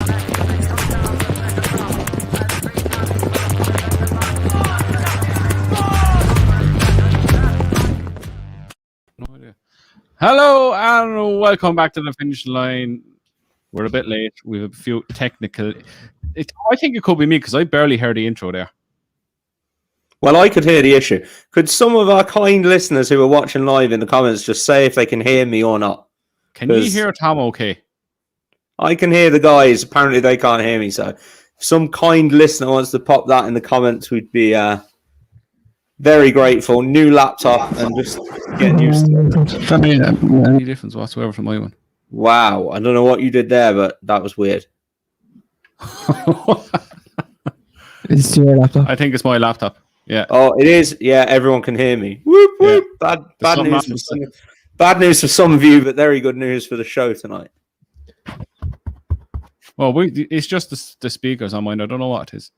No idea. Hello and welcome back to the finish line. We're a bit late. We have a few technical. I think it could be me because I barely heard the intro there. Well, I could hear the issue. Could some of our kind listeners who are watching live in the comments just say if they can hear me or not? Can you hear Tom okay? I can hear the guys. Apparently they can't hear me. So if some kind listener wants to pop that in the comments, we'd be very grateful. New laptop and just getting used to it. Any difference whatsoever from my one? Wow. I don't know what you did there, but that was weird. It's your laptop. I think it's my laptop. Yeah. Oh, it is. Yeah, everyone can hear me. Whoop, whoop. Yeah. Bad news for some of you, but very good news for the show tonight. Well, it's just the speakers on mine. I don't know what it is.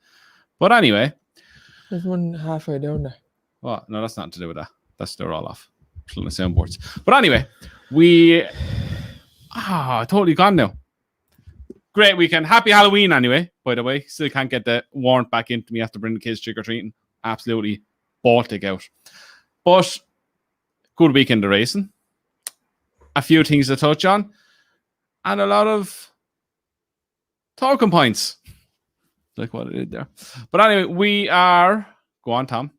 But anyway. There's one halfway down there. Oh, no, that's nothing to do with that. They're all off. The soundboards. But anyway, we... totally gone now. Great weekend. Happy Halloween anyway, by the way. Still can't get the warrant back into me after bringing the kids trick-or-treating. Absolutely Baltic out. But good weekend of racing. A few things to touch on. And a lot of talking points. Like what I did there. But anyway, we are... Go on, Tom.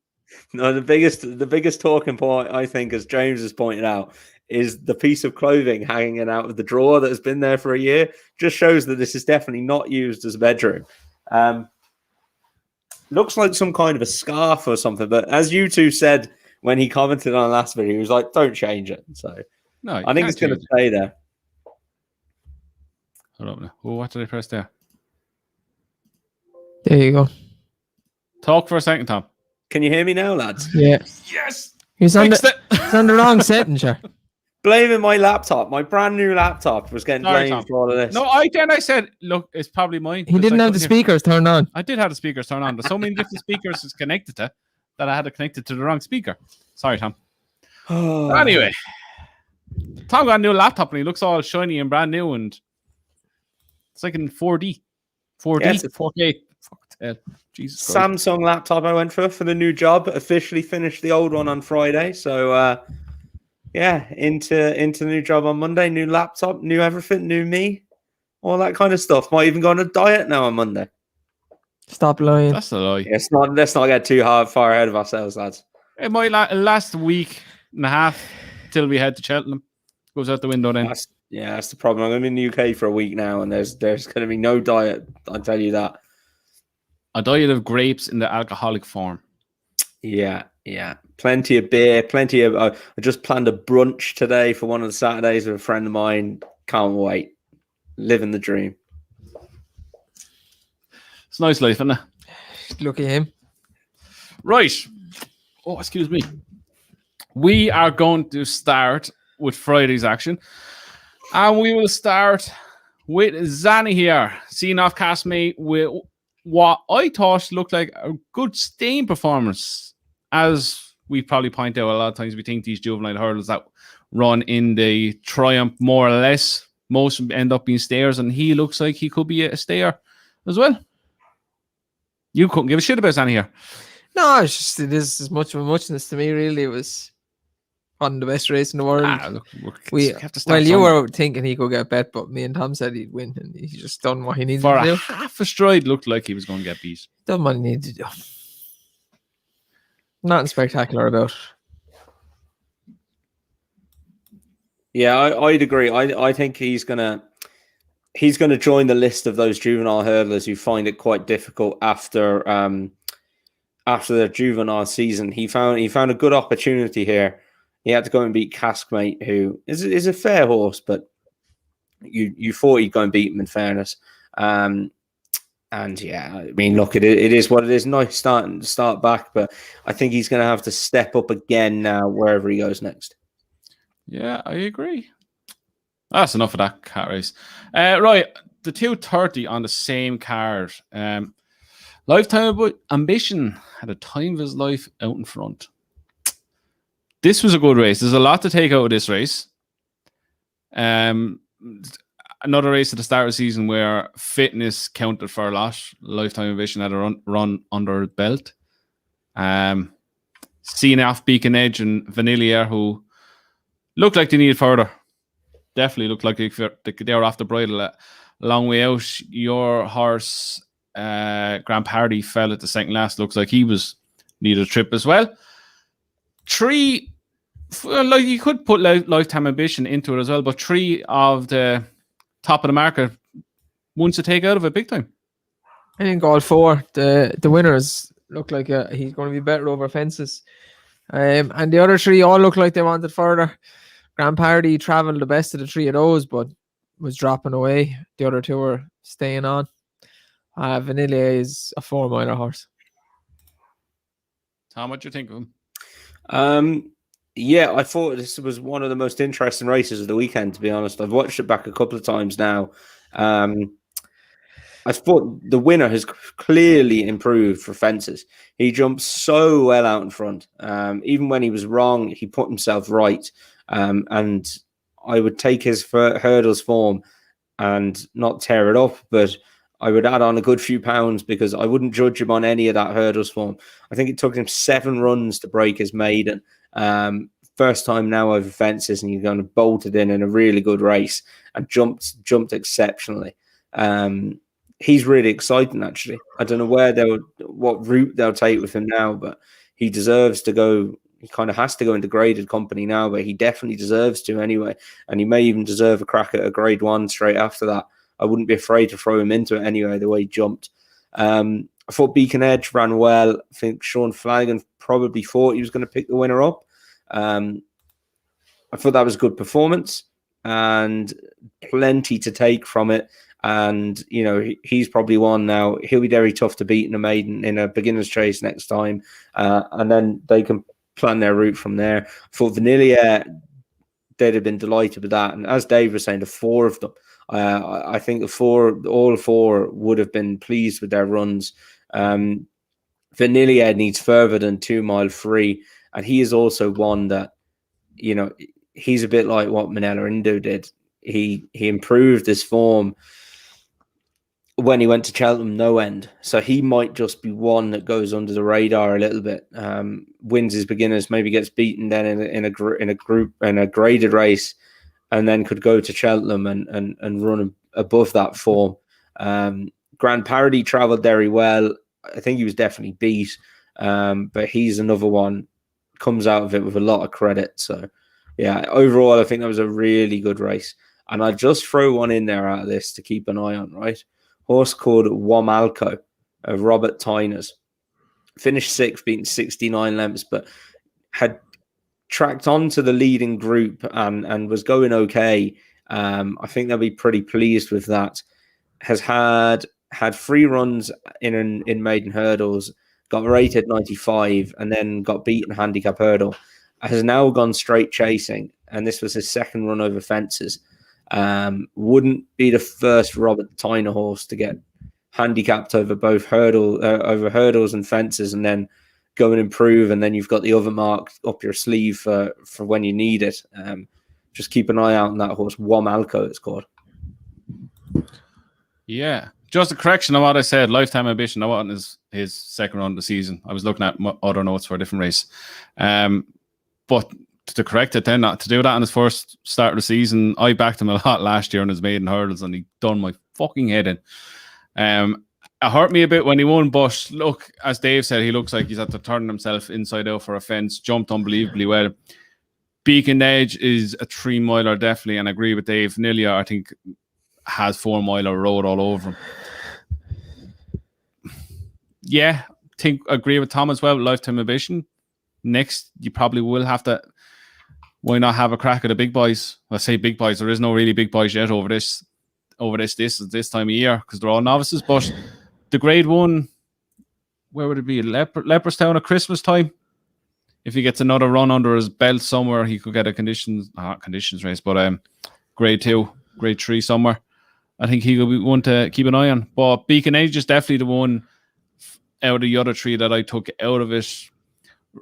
No, the biggest talking point, I think, as James has pointed out, is the piece of clothing hanging out of the drawer that has been there for a year. Just shows that this is definitely not used as a bedroom. Looks like some kind of a scarf or something, but as you two said when he commented on the last video, he was like, don't change it. So no, I think it's going to stay there. Hold on. Oh, what did I press there? There you go. Talk for a second, Tom. Can you hear me now, lads? Yeah. Yes. He's on the wrong setting, sure. Blaming my laptop. My brand new laptop was getting blamed for all of this. No, I said, look, it's probably mine. He didn't have the speakers turned on. I did have the speakers turned on. There's so many different speakers it's connected to that I had to connect it to the wrong speaker. Sorry, Tom. Anyway, Tom got a new laptop and he looks all shiny and brand new and it's like in 4D. 4K. Jesus Christ. Samsung laptop I went for the new job. Officially finished the old one on Friday. So, into the new job on Monday. New laptop, new everything, new me. All that kind of stuff. Might even go on a diet now on Monday. Stop lying. That's a lie. Yeah, let's not get too far ahead of ourselves, lads. It might last week and a half till we head to Cheltenham. Goes out the window then. That's the problem. I'm in the UK for a week now, and there's going to be no diet. I'll tell you that. A diet of grapes in the alcoholic form. Yeah. Plenty of beer, I just planned a brunch today for one of the Saturdays with a friend of mine. Can't wait. Living the dream. It's a nice life, isn't it? Look at him. Right. Oh, excuse me. We are going to start with Friday's action. And we will start with Zanahiyr, seeing off Castmate with what I thought looked like a good staying performance. As we probably point out a lot of times, we think these juvenile hurdles that run in the Triumph more or less, most end up being stayers, and he looks like he could be a stayer as well. You couldn't give a shit about Zanahiyr. No, it is as much of a muchness to me, really. It was on the best race in the world. We have to start you were thinking he could get bet, but me and Tom said he'd win, and he just done what he needed to do. For half a stride, looked like he was going to get beat. Done what he needed to do. Nothing spectacular about it. Yeah, I'd agree. I think he's gonna join the list of those juvenile hurdlers who find it quite difficult after their juvenile season. He found a good opportunity here. He had to go and beat Caskmate, who is a fair horse, but you thought he'd go and beat him in fairness. And yeah, I mean, look, it is what it is. Nice start back, but I think he's going to have to step up again now wherever he goes next. Yeah, I agree. That's enough of that cat race. Right, the 230 on the same card. Lifetime Ambition had a time of his life out in front. This was a good race. There's a lot to take out of this race. another race at the start of the season where fitness counted for a lot. Lifetime Ambition had a run under his belt. Seeing off Beacon Edge and Vanillier, who looked like they needed further. Definitely looked like they were off the bridle a long way out. Your horse, Grand Party, fell at the second last. Looks like he needed a trip as well. 3, like you could put Lifetime Ambition into it as well, but 3 of the top of the market wants to take out of it big time. I think all 4 the winners look like he's going to be better over fences, and the other 3 all look like they wanted further. Grand Party travelled the best of the 3 of those, but was dropping away. The other 2 were staying on. Vanilla is a 4-miler horse. Tom, what do you think of him? Yeah, I thought this was one of the most interesting races of the weekend, to be honest. I've watched it back a couple of times now. I thought the winner has clearly improved for fences. He jumped so well out in front. Even when he was wrong, he put himself right. And I would take his hurdles form and not tear it up, but I would add on a good few pounds because I wouldn't judge him on any of that hurdles form. I think it took him 7 runs to break his maiden. First time now over fences, and he's going to bolt it in a really good race and jumped exceptionally. He's really exciting, actually. I don't know what route they'll take with him now, but he deserves to go. He kind of has to go into graded company now, but he definitely deserves to anyway. And he may even deserve a crack at a grade 1 straight after that. I wouldn't be afraid to throw him into it anyway, the way he jumped. I thought Beacon Edge ran well. I think Sean Flanagan probably thought he was going to pick the winner up. I thought that was a good performance and plenty to take from it. And, you know, he's probably one now. He'll be very tough to beat in a maiden in a beginner's chase next time. And then they can plan their route from there. For Vanilla, they'd have been delighted with that. And as Dave was saying, the 4 of them, I think all 4 would have been pleased with their runs. Vanilla needs further than 2 mile free, and he is also one that, you know, he's a bit like what Manila Indo did. He improved his form when he went to Cheltenham no end, so he might just be one that goes under the radar a little bit. Wins his beginners, maybe gets beaten then in a graded race, and then could go to Cheltenham and run above that form. Grand Parody travelled very well. I think he was definitely beat, but he's another one, comes out of it with a lot of credit. So yeah, overall I think that was a really good race. And I'll just throw one in there out of this to keep an eye on, right? Horse called Womalco of Robert Tyners. Finished 6th, beaten 69 lengths, but had tracked on to the leading group and was going okay. I think they'll be pretty pleased with that. Has had 3 runs in maiden hurdles, got rated 95, and then got beaten handicap hurdle. Has now gone straight chasing, and this was his 2nd run over fences. Wouldn't be the first Robert Tyner horse to get handicapped over both hurdles and fences, and then go and improve, and then you've got the other mark up your sleeve for when you need it. Just keep an eye out on that horse, Womalco it's called. Yeah. Just a correction on what I said. Lifetime Ambition, I want his 2nd run of the season. I was looking at other notes for a different race. But to correct it then, not to do that on his first start of the season, I backed him a lot last year on his maiden hurdles, and he done my fucking head in. It hurt me a bit when he won, but look, as Dave said, he looks like he's had to turn himself inside out for a fence, jumped unbelievably well. Beacon Edge is a 3-miler, definitely, and I agree with Dave. Nilia, I think, has 4-miler road all over him. Yeah, agree with Tom as well. Lifetime Ambition. Next, you probably will have to. Why not have a crack at the big boys? I say big boys. There is no really big boys yet over this time of year because they're all novices. But the grade 1, where would it be? Leopardstown at Christmas time. If he gets another run under his belt somewhere, he could get a conditions race. But grade 2, grade 3 somewhere. I think he will be one to keep an eye on. But Beacon Edge is definitely the one out of the other 3 that I took out of it.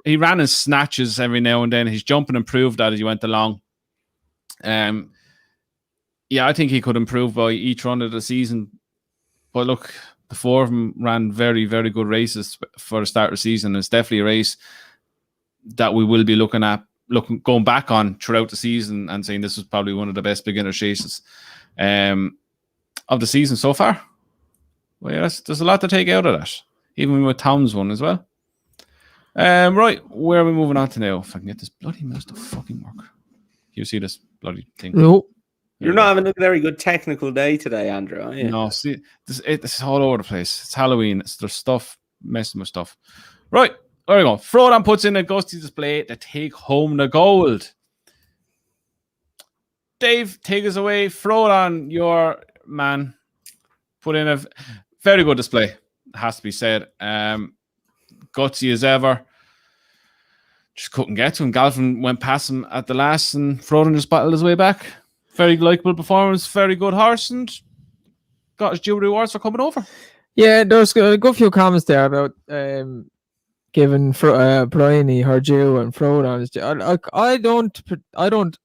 He ran in snatches every now and then. His jumping improved that as he went along. Yeah, I think he could improve by each run of the season. But look, the four of them ran very, very good races for the start of the season. It's definitely a race that we will be going back on throughout the season and saying this was probably one of the best beginner chases of the season so far. Well, yeah, there's a lot to take out of that, even with Tom's one as well. Right, where are we moving on to now? If I can get this bloody mouse to fucking work. You see this bloody thing? No. You're not having a very good technical day today, Andrew, are you? No, see, this is all over the place. It's Halloween. There's stuff messing with stuff. Right, there we go. Frodon puts in a ghosty display to take home the gold. Dave, take us away. Frodon, your man, put in a very good display. Has to be said. Gutsy as ever. Just couldn't get to him. Galvin went past him at the last, and Frodon just battled his way back. Very likeable performance, very good horse, and got his due rewards for coming over. Yeah, there's a good few comments there about giving Bryony her due and Frodon his due. I don't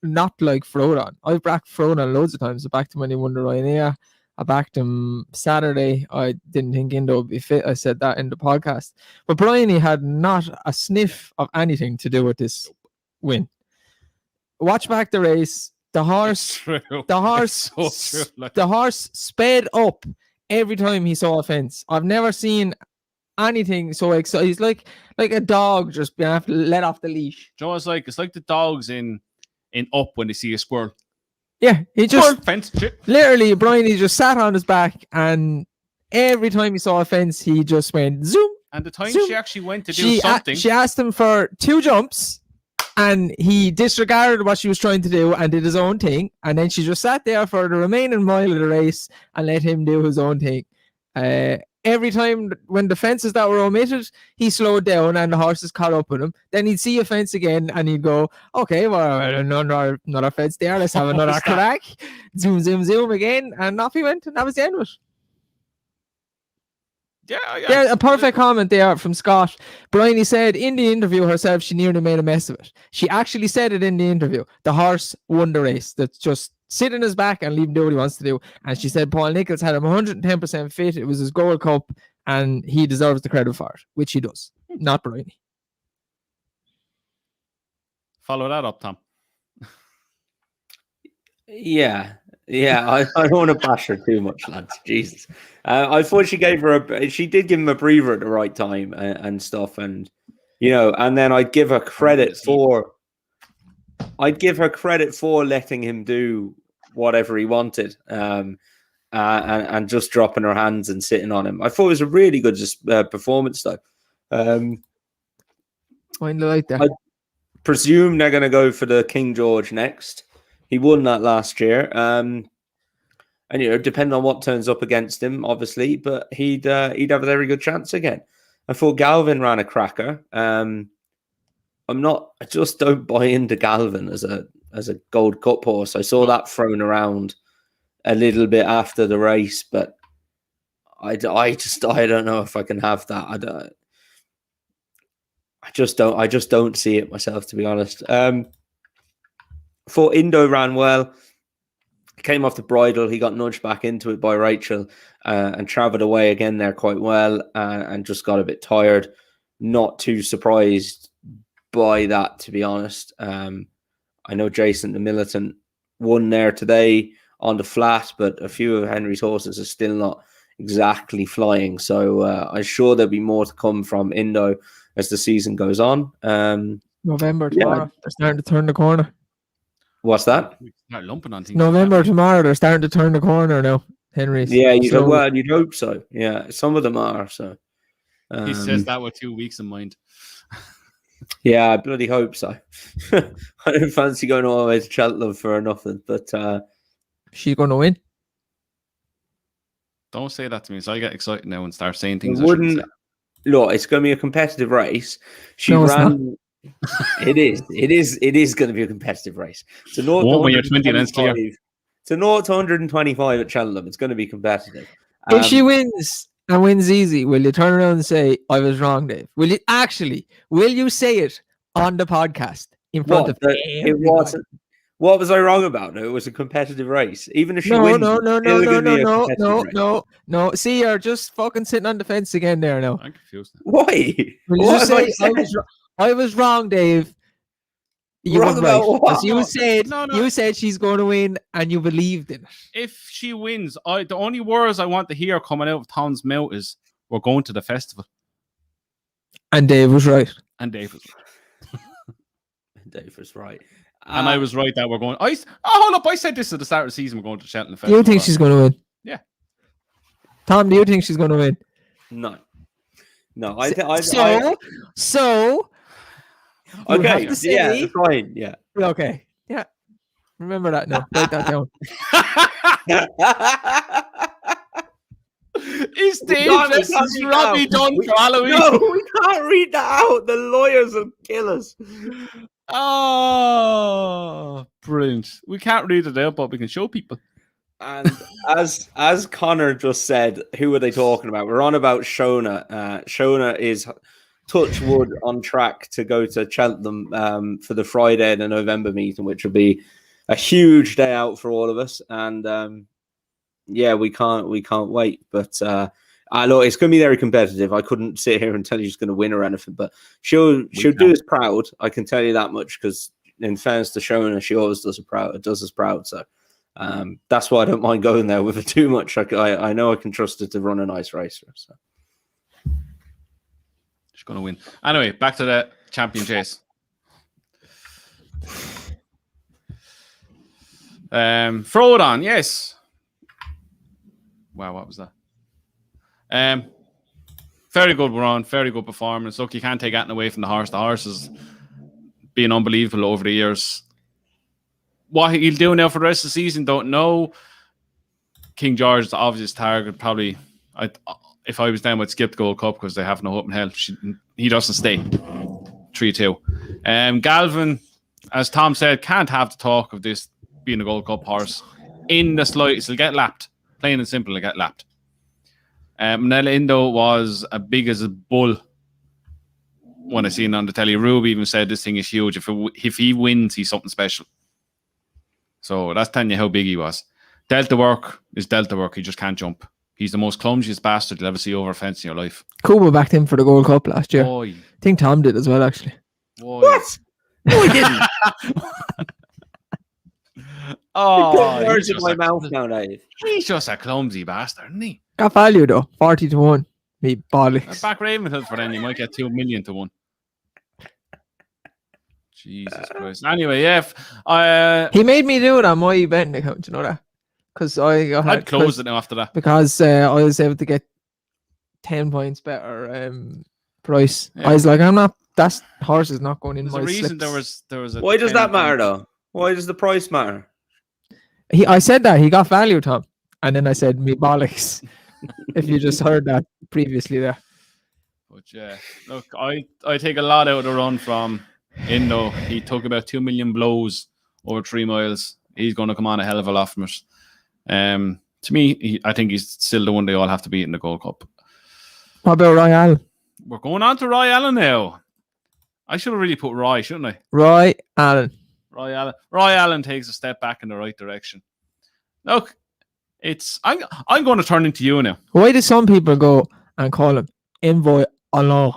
not like Frodon. I've backed Frodon loads of times. I backed him when he won the Ryanair. I backed him Saturday. I didn't think Indo would be fit. I said that in the podcast. But Bryony had not a sniff of anything to do with this win. Watch back the race. The horse sped up every time he saw a fence. I've never seen anything so exciting. He's like a dog just being let off the leash. You know, it's like the dogs in Up when they see a squirrel. Yeah, he just fence shit. Literally, Brian, he just sat on his back, and every time he saw a fence, he just went zoom. And the time zoom. she actually went to do something, she asked him for 2 jumps. And he disregarded what she was trying to do and did his own thing. And then she just sat there for the remaining mile of the race and let him do his own thing. Every time when the fences that were omitted, he slowed down and the horses caught up with him. Then he'd see a fence again and he'd go, okay, well, another fence there. Let's have another crack. Zoom, zoom, zoom again. And off he went. And that was the end of it. Yeah, a perfect comment there from Scott. Bryony said in the interview herself, she nearly made a mess of it. She actually said it in the interview. The horse won the race. That's just sit in his back and leave him do what he wants to do. And she said Paul Nicholls had him 110% fit. It was his Gold Cup and he deserves the credit for it, which he does. Not Bryony. Follow that up, Tom. Yeah, I don't want to bash her too much, lads. Jesus, I thought she did give him a breather at the right time and stuff, and and then I'd give her credit for letting him do whatever he wanted, and just dropping her hands and sitting on him. I thought it was a really good performance, though. I like that. I presume they're going to go for the King George next. He won that last year, and depending on what turns up against him, obviously, but he'd have a very good chance again. I thought Galvin ran a cracker. I just don't buy into Galvin as a Gold Cup horse. I saw that thrown around a little bit after the race, but I don't know if I can have that. I just don't see it myself, to be honest. For Indo ran well, came off the bridle. He got nudged back into it by Rachel and travelled away again there quite well and just got a bit tired. Not too surprised by that, to be honest. I know Jason the Militant won there today on the flat, but a few of Henry's horses are still not exactly flying. So I'm sure there'll be more to come from Indo as the season goes on. November tomorrow, they're starting to turn the corner. What's that? Start lumping on things. November tomorrow, they're starting to turn the corner now. Henry's. Yeah, you'd hope so. Yeah, some of them are. So he says that with 2 weeks in mind. Yeah, I bloody hope so. I don't fancy going all the way to Cheltenham for nothing, but she's going to win. Don't say that to me, so I get excited now and start saying things. Look, it's going to be a competitive race. It is going to be a competitive race. It's a 0 to 125 at Cheltenham. It's going to be competitive. If she wins and wins easy, will you turn around and say, I was wrong, Dave? Will you say it on the podcast in front of it? What was I wrong about? No, it was a competitive race. Even if she No, wins, no, it's no, still no, no, gonna no, be a no, competitive no, race. no, no. See, you're just fucking sitting on the fence again there now. I'm confused. Why? Will you What just have I say said? I was wrong, Dave? You Wrong were right. about what? Because you No, said no. you said she's going to win, and you believed in it. If she wins, the only words I want to hear coming out of Tom's mouth is, "We're going to the festival." And Dave was right. And Dave was right. Dave was right. And I was right that we're going. Hold up! I said this at the start of the season. We're going to Cheltenham Festival. Do you think she's going to win? Yeah. Tom, do you think she's going to win? No. No, So you okay. have to say, Yeah, fine. Yeah. okay. Yeah. Remember that now. Write that down. Is Dave can't dressed read as that Robbie out. Dunn for Halloween? No, we can't read that out. The lawyers will kill us. Oh, brilliant. We can't read it out, but we can show people. And as Connor just said, who are they talking about? We're on about Shona. Shona is, touch wood, on track to go to Cheltenham for the Friday, the November meeting, which will be a huge day out for all of us. And yeah, we can't wait. But look, it's going to be very competitive. I couldn't sit here and tell you she's going to win or anything, but she'll do us proud. I can tell you that much, because in fairness to Shona, she always does us proud. So that's why I don't mind going there with her too much. I know I can trust her to run a nice race. So she's going to win. Anyway, back to the champion chase. Frodon, yes. Wow, what was that? Very good run, very good performance. Look, you can't take that away from the horse. The horse has been unbelievable over the years. What he'll do now for the rest of the season, don't know. King George is the obvious target. Probably, if I was them, I'd skip the Gold Cup because they have no hope in hell. He doesn't stay. 3-2. Galvin, as Tom said, can't have the talk of this being a Gold Cup horse. In the slightest, he'll get lapped. Plain and simple, he'll get lapped. Manila Indo was as big as a bull when I seen it on the telly. Rube even said this thing is huge. If he wins, he's something special. So that's telling you how big he was. Delta work is Delta work. He just can't jump. He's the most clumsiest bastard you'll ever see over a fence in your life. Kuba backed him for the Gold Cup last year. Boy. I think Tom did as well, actually. Boy. What? No, I didn't. Oh, words in my mouth now, Dave. He's just a clumsy bastard, isn't he? Got value though, 40-1. Me bollocks. Back Ravenhill for then, you might get 2 million to 1. Jesus Christ. Anyway, yeah. He made me do it on my betting account, you know that? Because I'd close it now after that. Because I was able to get 10 points better price. Yeah. I was like, that horse is not going in There's my a reason slips. there was a Why does 10 that matter, though? Why does the price matter? I said that he got value, Tom, and then I said me bollocks. If you just heard that previously there. But yeah, look, I take a lot out of the run from Indo. He took about 2 million blows over 3 miles. He's going to come on a hell of a lot from it. To me, I think he's still the one they all have to beat in the Gold Cup. What about Roy Allen? We're going on to Roy Allen now. I should have really put Roy, shouldn't I? Roy Allen. Roy Allen takes a step back in the right direction. Look, I'm going to turn into you now. Why do some people go and call him Envoi Allen?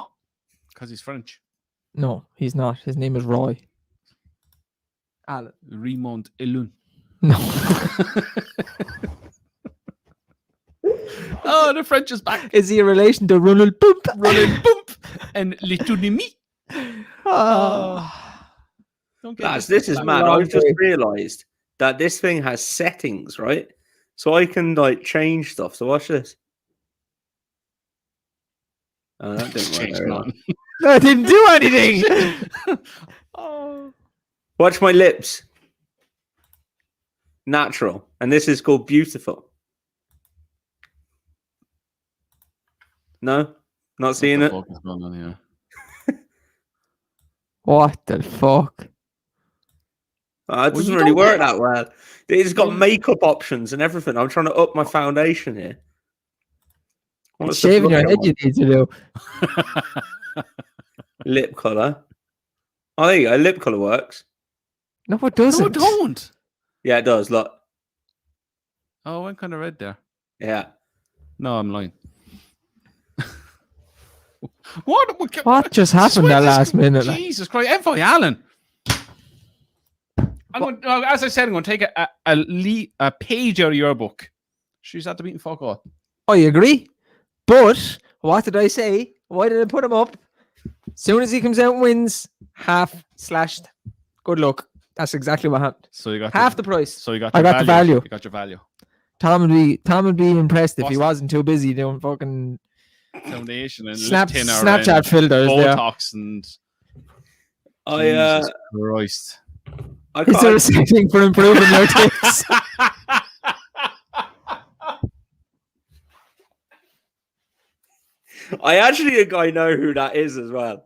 Because he's French. No, he's not. His name is Roy Allen. Raymond Elun. No. Oh, the French is back. Is he a relation to Ronald Bump? Ronald Bump and Litunimi. Lads, this is mad. I've just realised that this thing has settings, right? So I can like change stuff. So watch this. Oh, that didn't work very well. No, I didn't do anything. Oh. Watch my lips. Natural. And this is called beautiful. No? Not seeing it? What the fuck is going on here? What the fuck? It doesn't really work that well. It's got makeup options and everything. I'm trying to up my foundation here. Shaving your head you need to do. Lip colour. Oh, there you go. Lip colour works. No, it doesn't. No, it don't. Yeah, it does. Look. Oh, I kind of read there. Yeah. No, I'm lying. What just happened that last minute? Like? Jesus Christ, Envoi Allen. As I said, I'm going to take a page out of your book. She's at the beating fuck all. I agree. But what did I say? Why did I put him up? As soon as he comes out and wins, half slashed. Good luck. That's exactly what happened. So you got half the price. So you got. I got the value. You got your value. Tom would be impressed if he wasn't too busy doing fucking foundation and Snapchat filters, Botox and. Jesus Christ! Is there a setting for improving your tips? I actually think I know who that is as well.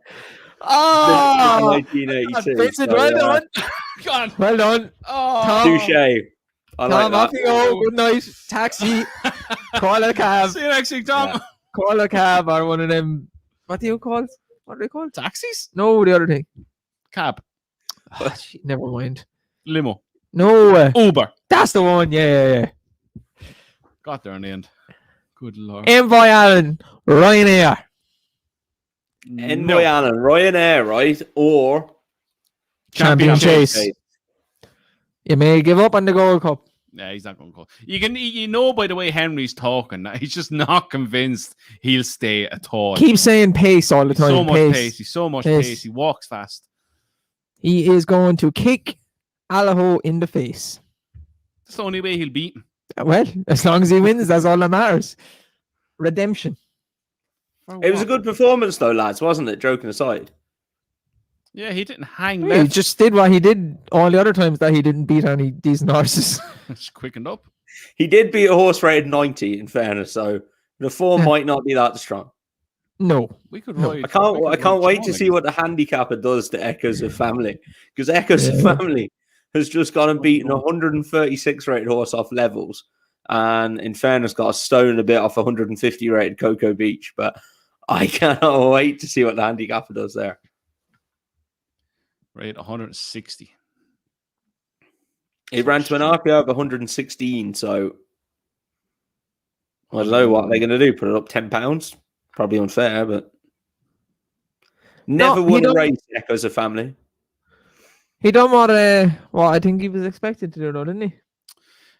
Oh, 1982. Vincent, well done. God. Well done. Oh, touche. Tom, off you go. Good night. Taxi. Call a cab. See you next week, Tom. Yeah. Call a cab or one of them. What do you call? What are they called? Taxis? No, the other thing. Cab. Never mind. Limo. No. Uber. That's the one. Yeah. Got there in the end. Good Lord. Envoi Allen. Ryanair. Envoi Allen. Ryanair, right? Or Champion Chase. You may give up on the Gold Cup. Yeah, he's not going to go. You know by the way Henry's talking that he's just not convinced he'll stay at all. Keep saying pace all the time. So much pace. He's so much pace. He walks fast. He is going to kick Allaho in the face. That's the only way he'll beat him. Well, as long as he wins, that's all that matters. Redemption. It was a good performance though, lads, wasn't it? Joking aside. Yeah, he didn't hang He just did what he did all the other times that he didn't beat any decent horses. Just quickened up. He did beat a horse rated 90, in fairness, so the form might not be that strong. No. We could ride. I can't wait to see what the handicapper does to Echoes of Family. Because Echoes of Family has just gone and beaten a 136 rated horse off levels. And in fairness, got a stone and a bit off 150 rated Cocoa Beach. But I cannot wait to see what the handicapper does there. Rate 160. It ran to an RPI of 116, so I don't know what they're going to do. Put it up £10? Probably unfair, but never won a race, Echoes of Family. He done what I think he was expected to do, though, didn't he?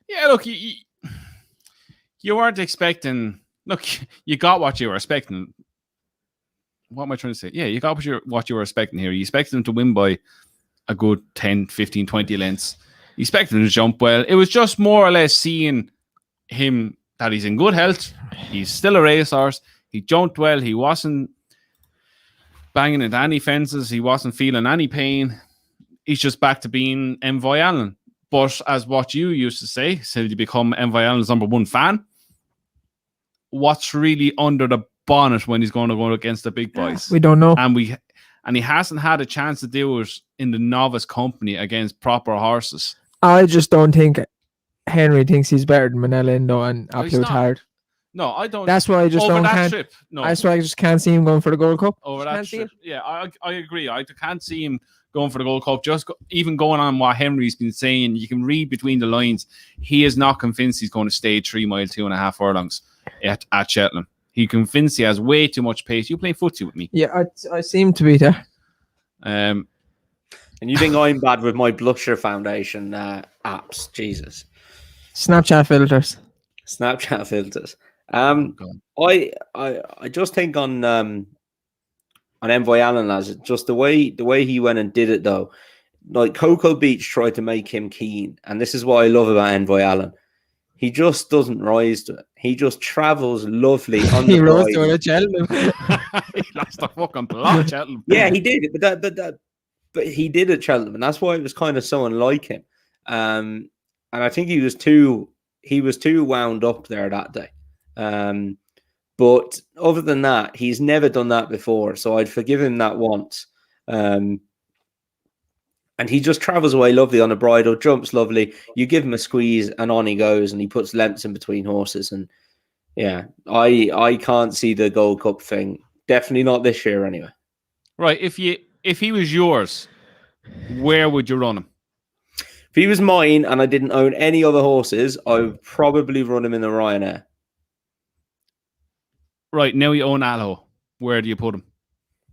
Yeah, look, you weren't expecting... Look, you got what you were expecting. What am I trying to say? Yeah, you got what you were expecting here. You expected him to win by a good 10, 15, 20 lengths. You expected him to jump well. It was just more or less seeing him that he's in good health. He's still a racehorse. He jumped well. He wasn't banging into any fences. He wasn't feeling any pain. He's just back to being Envoi Allen. But as what you used to say, till you become Envoi Allen's #1 fan, what's really under the bonnet when he's going to go against the big boys? We don't know. And he hasn't had a chance to do it in the novice company against proper horses. I just don't think Henry thinks he's better than Manelindo and Hard. No, I don't. That's why I just don't. That's why I just can't see him going for the Gold Cup. Over that trip. Yeah, I agree. I can't see him going for the Gold Cup. Even going on what Henry's been saying, you can read between the lines. He is not convinced he's going to stay 3 mile, 2.5 furlongs at Cheltenham. He convinced he has way too much pace. You play footsie with me. Yeah, I seem to be there. And you think I'm bad with my Blusher Foundation apps? Jesus. Snapchat filters. I just think on Envoi Allen, lads, just the way he went and did it though. Like Cocoa Beach tried to make him keen, and this is what I love about Envoi Allen. He just doesn't rise to it. He just travels lovely on the He rose to it at Cheltenham. He lost the fucking plot at Cheltenham. Yeah, he did. But he did at Cheltenham, and that's why it was kind of so unlike him. And I think he was too wound up there that day. But other than that, he's never done that before, so I'd forgive him that once. And he just travels away lovely on a bridle, jumps lovely. You give him a squeeze, and on he goes, and he puts lengths in between horses. And yeah, I can't see the Gold Cup thing. Definitely not this year, anyway. Right. If he was yours, where would you run him? If he was mine and I didn't own any other horses, I would probably run him in the Ryanair. Right, now you own Alho. Where do you put him?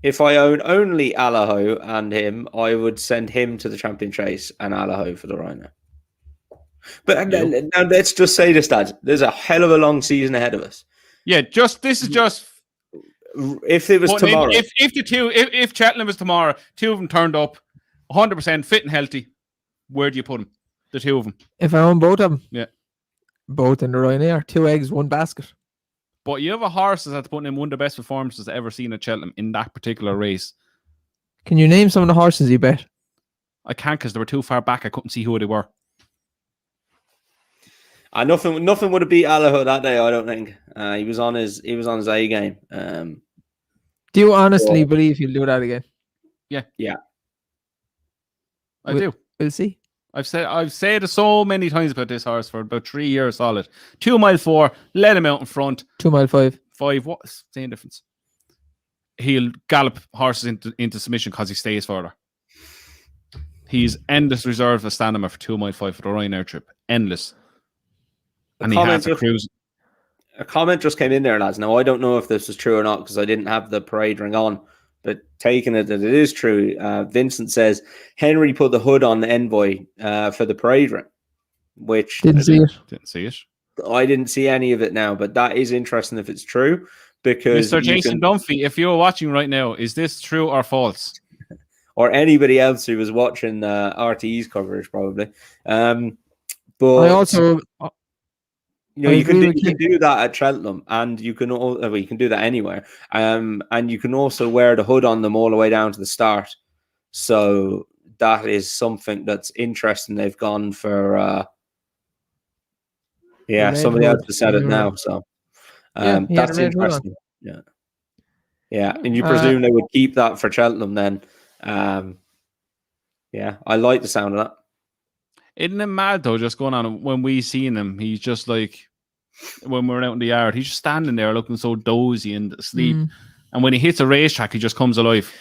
If I own only Allaho and him, I would send him to the Champion Chase and Allaho for the Ryanair. But now let's just say this, Dad. There's a hell of a long season ahead of us. Yeah, this is just if it was tomorrow. If Cheltenham was tomorrow, two of them turned up 100% fit and healthy, where do you put them? The two of them. If I own both of them, yeah, both in the Ryanair, 2 eggs, 1 basket. But you have a horse that's putting in one of the best performances I've ever seen at Cheltenham in that particular race. Can you name some of the horses you bet? I can't because they were too far back. I couldn't see who they were. Nothing would have beat Allaho that day. I don't think he was on his A game. Do you honestly believe he'll do that again? Yeah. I do. We'll see. I've said it so many times about this horse for about 3 years solid. 2 mile 4, let him out in front. 2 mile 5. 5, what's the same difference? He'll gallop horses into submission because he stays further. He's endless reserve of stamina for 2 mile 5 for the Ryanair trip. Endless. And he has a cruise. A comment just came in there, lads. Now, I don't know if this is true or not because I didn't have the parade ring on, but taking it that it is true, Vincent says Henry put the hood on the Envoi for the parade ring, which didn't see it. I didn't see any of it now, but that is interesting if it's true because Mr. Jason Dunphy, if you're watching right now, is this true or false? Or anybody else who was watching RTE's coverage, probably. But I also. You can do that at Cheltenham, and you can you can do that anywhere. And you can also wear the hood on them all the way down to the start. So that is something that's interesting. They've gone for somebody else has said it now. So that's interesting. Yeah. And you presume they would keep that for Cheltenham then. I like the sound of that. Isn't it mad though, just going on when we seen him, he's just like when we're out in the yard, he's just standing there looking so dozy and asleep. And when he hits a racetrack, he just comes alive.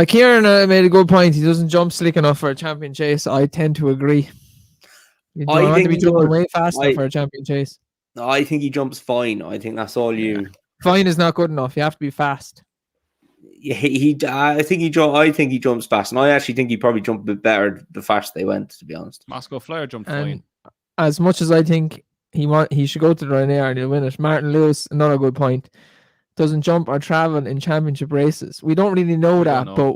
Kieran made a good point. He doesn't jump slick enough for a champion chase. I tend to agree. You don't want to be jumping way faster for a champion chase. I think he jumps fine. I think that's all you. Fine is not good enough. You have to be fast. I think he jumps fast, and I actually think he probably jumped a bit better the faster they went. To be honest, Moscow Flyer jumped fine. As much as I think he should go to the Ryanair and he'll win it. Martin Lewis, another good point, doesn't jump or travel in championship races. We don't really know that, but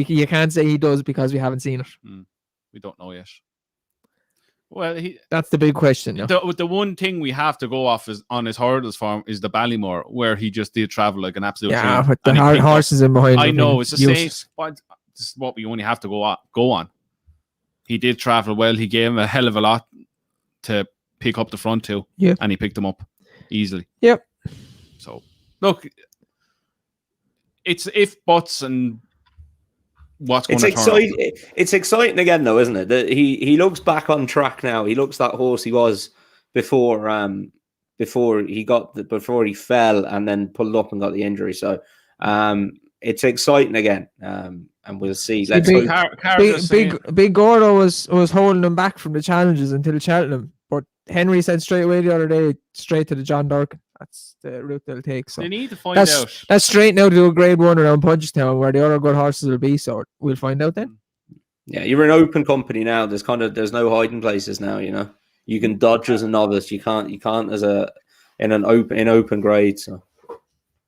you can't say he does because we haven't seen it. We don't know yet. Well, that's the big question. The one thing we have to go off is on his hurdles form is the Ballymore, where he just did travel like an absolute train. But the hard horses in behind. I know it's the same. This is what we only have to go on. He did travel well. He gave him a hell of a lot to pick up the front too. Yeah, and he picked them up easily. Yep. So look, it's if buts and. What's going to turn up. It's exciting again, though, isn't it? That he looks back on track now. He looks that horse he was before he fell and then pulled up and got the injury. So it's exciting again, and we'll see. Big Gordo was holding him back from the challenges until Cheltenham, but Henry said straight away the other day, straight to the John Durkin. That's the route they'll take. So they need to find out. That's straight now to do a grade 1 around Punchestown where the other good horses will be. So we'll find out then. Yeah, you're an open company now. There's no hiding places now. You know, you can dodge as a novice. You can't as in open grade. So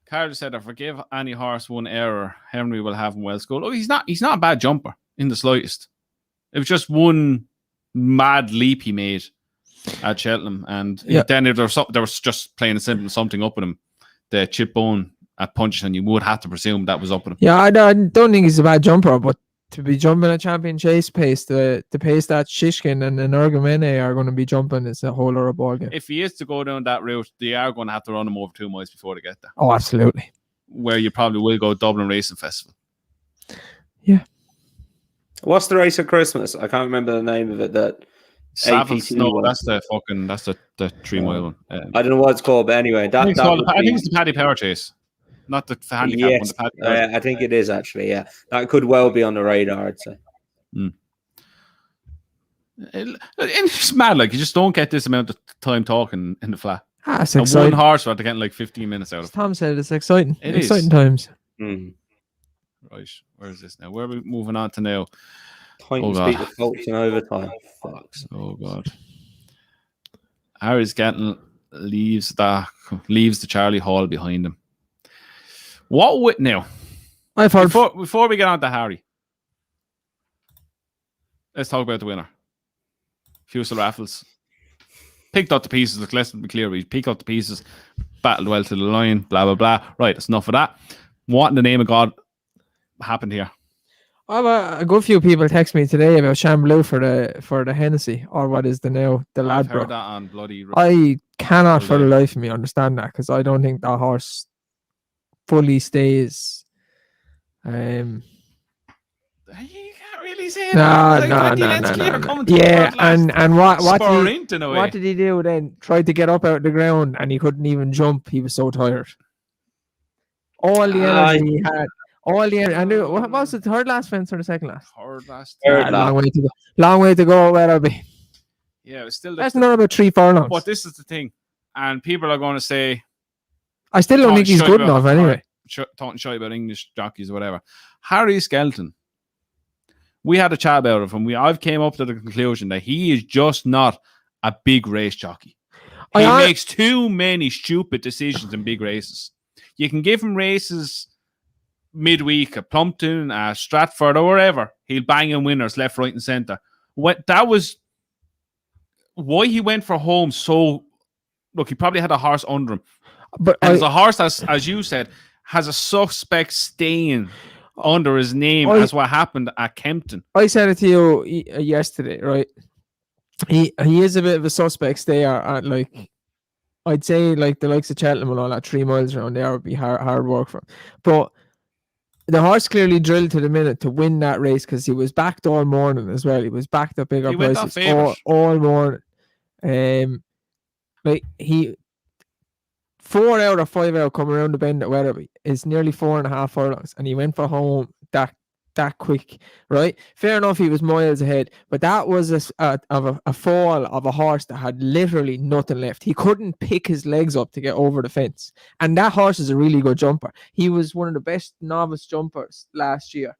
Carter said, "I forgive any horse one error. Henry will have him well schooled." Oh, he's not a bad jumper in the slightest. It was just one mad leap he made at Cheltenham, and then there was just plain and simple something up with him. The chip bone at Punch, and you would have to presume that was up with him. Yeah, I don't think he's a bad jumper, but to be jumping at champion chase pace, the pace that Shishkin and Nergamene are going to be jumping is a whole other ballgame. If he is to go down that route, they are going to have to run him over 2 miles before they get there. Oh, absolutely. Where you probably will go Dublin Racing Festival. Yeah. What's the race at Christmas? I can't remember the name of it. That Savils, no, that's the 3 mile one. I don't know what it's called, but anyway, I think it's the Paddy Power Chase, not the handicap one. The Paddy I think it is actually. Yeah, that could well be on the radar. I'd say. It's mad. Like you just don't get this amount of time talking in the flat. It's And one exciting. horse, they're getting like 15 minutes out As of. Tom said, it's exciting. It Exciting is. times. Right, where is this now? Where are we moving on to now? Titans beat the Colts in overtime. Fucks. Oh god. Harry's getting leaves the Charlie Hall behind him. What would now? I've heard Before we get on to Harry, let's talk about the winner. Fusel Raffles. Picked up the pieces, let's be clear, we picked up the pieces, battled well to the line, blah blah blah. Right, that's enough of that. What in the name of God happened here? a good few people text me today about Shan Blues for the Hennessy, or what is the I've Ladbroke. heard that on bloody. I cannot for the life of me understand that, because I don't think that horse fully stays. You can't really say No. that. Yeah, and what what did he do then? Tried to get up out of the ground and he couldn't even jump. He was so tired. All the energy he had. All the energy. And what was it? Third last fence or the second last? Third Long way to go. Long way to go. Where I'll be. Yeah, it's still. That's not about 3 furlongs. But this is the thing, and people are going to say, I still don't think he's good enough anyway. Talking shy about English jockeys or whatever. Harry Skelton. We had a chat about it, and I've came up to the conclusion that he is just not a big race jockey. He makes too many stupid decisions in big races. You can give him races midweek at Plumpton, Stratford, or wherever. He'll bang in winners left, right, and centre. That was why he went for home. So, look, he probably had a horse under him. But there's a horse that, as you said, has a suspect stain under his name as what happened at Kempton. I said it to you yesterday, right? He is a bit of a suspect stayer at, like, I'd say, like, the likes of Cheltenham and all that 3 miles around there would be hard work for him. But the horse clearly drilled to the minute to win that race, because he was backed all morning as well. He was backed up bigger prices all morning. Like, he 4 out or 5 out coming around the bend at Wetherby is nearly 4.5 furlongs, and he went for home that quick, right? Fair enough, he was miles ahead, but that was a fall of a horse that had literally nothing left. He couldn't pick his legs up to get over the fence, and that horse is a really good jumper. He was one of the best novice jumpers last year.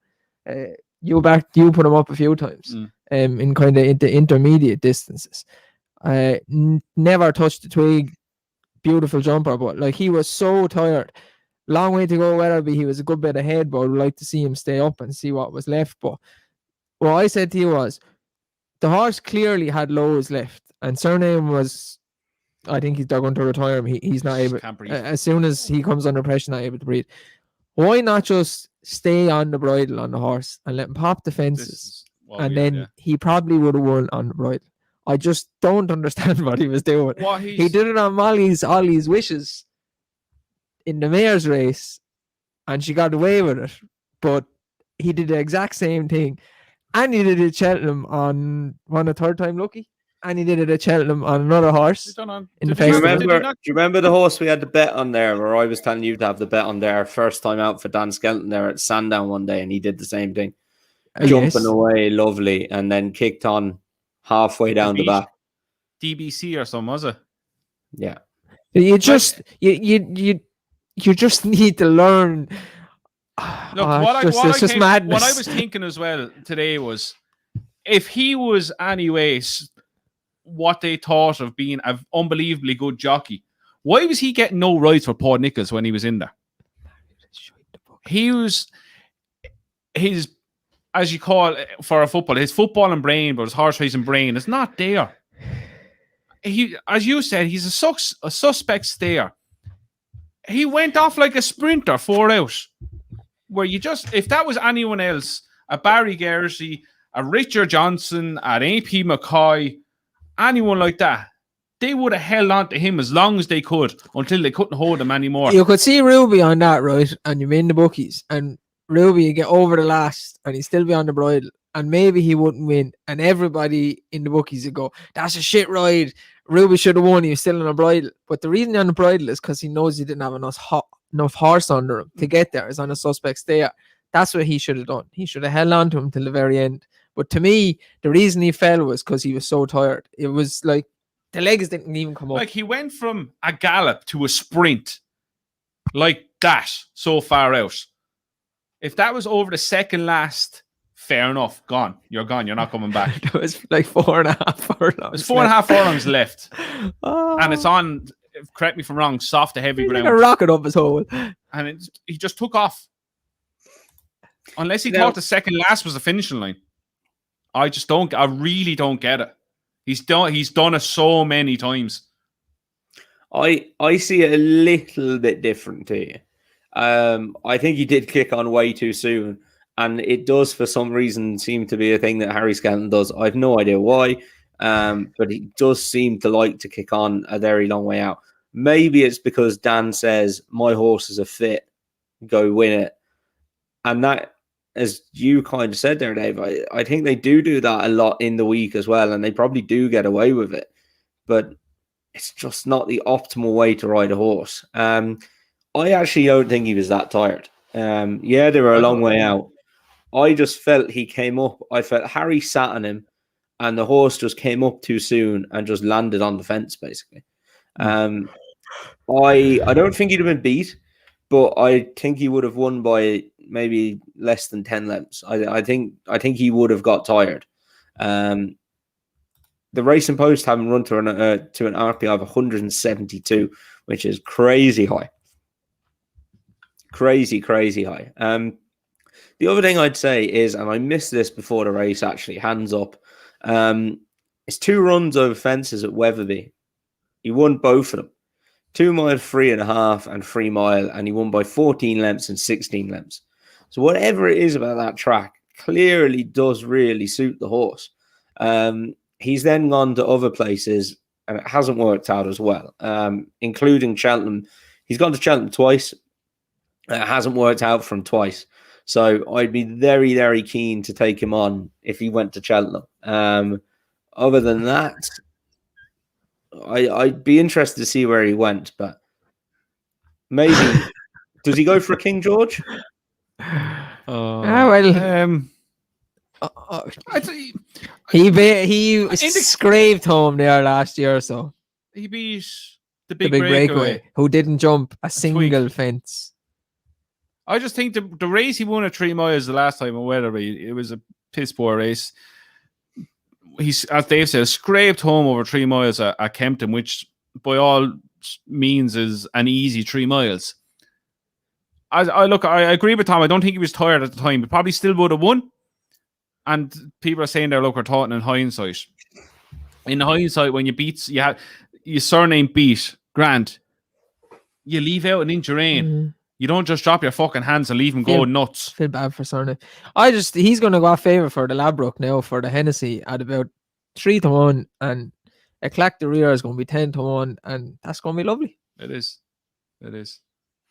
You put him up a few times in kind of the intermediate distances. Never touched the twig. Beautiful jumper, but like, he was so tired. Long way to go. Wetherby, he was a good bit ahead, but I would like to see him stay up and see what was left. But what I said to you was, the horse clearly had lows left, and surname was, I think they're going to retire him. He's not able, as soon as he comes under pressure, not able to breathe. Why not just stay on the bridle on the horse and let him pop the fences, and then he probably would have won on the bridle. I just don't understand what he was doing. He did it on Ollie's wishes in the mayor's race, and she got away with it. But he did the exact same thing, and he did it at Cheltenham on a third time lucky, and he did it at Cheltenham on another horse. In the festival. Do you remember the horse we had the bet on there, where I was telling you to have the bet on there first time out for Dan Skelton there at Sandown one day, and he did the same thing, jumping away lovely, and then kicked on halfway down the back. DBC or something, was it? Yeah. You just need to learn. Look, what I was thinking as well today was, if he was anyways what they thought of being an unbelievably good jockey, why was he getting no rights for Paul Nichols when he was in there? He was his, as you call it for a footballer, his footballing brain, but his horse racing brain is not there. He, as you said, he's a suspect stayer. He went off like a sprinter 4 out. Where you just, if that was anyone else, a Barry Gersey, a Richard Johnson, an AP McCoy, anyone like that, they would have held on to him as long as they could until they couldn't hold him anymore. You could see Ruby on that, right? And you're in the bookies, and Ruby, you get over the last, and he'd still be on the bridle, and maybe he wouldn't win. And everybody in the bookies would go, "That's a shit ride. Ruby should have won. He was still on the bridle." But the reason he's on the bridle is because he knows he didn't have enough horse under him to get there. Is on a suspect stayer. That's what he should have done. He should have held on to him till the very end. But to me, the reason he fell was because he was so tired. It was like the legs didn't even come up. Like he went from a gallop to a sprint like that so far out. If that was over the second last, fair enough. Gone. You're gone. You're not coming back. There was like 4.5 furlongs. There's 4.5 furlongs left. Oh. And it's on, correct me if I'm wrong, soft to heavy He's ground. like a rocket up his hole. And he just took off. Unless he Now- thought the second last was the finishing line. I really don't get it. He's done it so many times. I see it a little bit different to you. I think he did kick on way too soon, and it does for some reason seem to be a thing that Harry Skelton does. I have no idea why, but he does seem to like to kick on a very long way out. Maybe it's because Dan says my horses are fit, go win it, and that, as you kind of said there, Dave, I think they do that a lot in the week as well, and they probably do get away with it, but it's just not the optimal way to ride a horse. I actually don't think he was that tired. Yeah, they were a long way out. I just felt he came up. I felt Harry sat on him, and the horse just came up too soon and just landed on the fence, basically. I don't think he'd have been beat, but I think he would have won by maybe less than 10 lengths. I think he would have got tired. The Racing Post having run to an RPI of 172, which is crazy high. Crazy high. The other thing I'd say is, and I missed this before the race, actually, hands up, it's 2 runs over fences at Wetherby. He won both of them. 2 mile, 3.5, and 3 mile, and he won by 14 lengths and 16 lengths. So whatever it is about that track clearly does really suit the horse. He's then gone to other places, and it hasn't worked out as well, including Cheltenham. He's gone to Cheltenham twice. It hasn't worked out for him twice. So I'd be very, very keen to take him on if he went to Cheltenham. Other than that, I'd be interested to see where he went, but maybe does he go for a King George? He scraped home there last year or so. He beat the The big, big breakaway. breakaway, who didn't jump a single fence. I just think the race he won at 3 miles the last time in Wetherby, it was a piss poor race. He's, as Dave said, scraped home over 3 miles at Kempton, which by all means is an easy 3 miles. I agree with Tom. I don't think he was tired at the time, but probably still would have won. And people are saying they're talking in hindsight. In hindsight, when you beat, you have your surname beat Grant, you leave out an inch of rain. Mm-hmm. You don't just drop your fucking hands and leave him go nuts. Feel bad for Surname. He's going to go off favour for the Ladbroke now for the Hennessy at about 3-1, and a Clack the Rear is going to be 10-1, and that's going to be lovely. It is.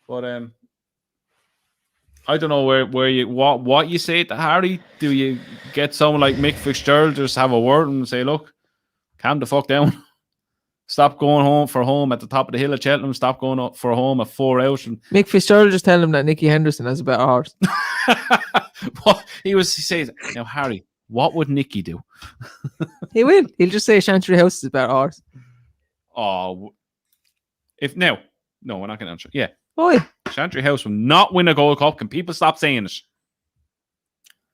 But I don't know where you what you say to Harry. Do you get someone like Mick Fitzgerald just have a word and say, look, calm the fuck down. Stop going home at the top of the hill at Cheltenham. Stop going up for home at 4 out. And Mick Fitzgerald just tell him that Nicky Henderson has a better horse. he says, now Harry, what would Nicky do? He will. He'll just say Chantry House is a better horse. Oh, no, we're not going to answer. Yeah. Oh, yeah. Chantry House will not win a Gold Cup. Can people stop saying it?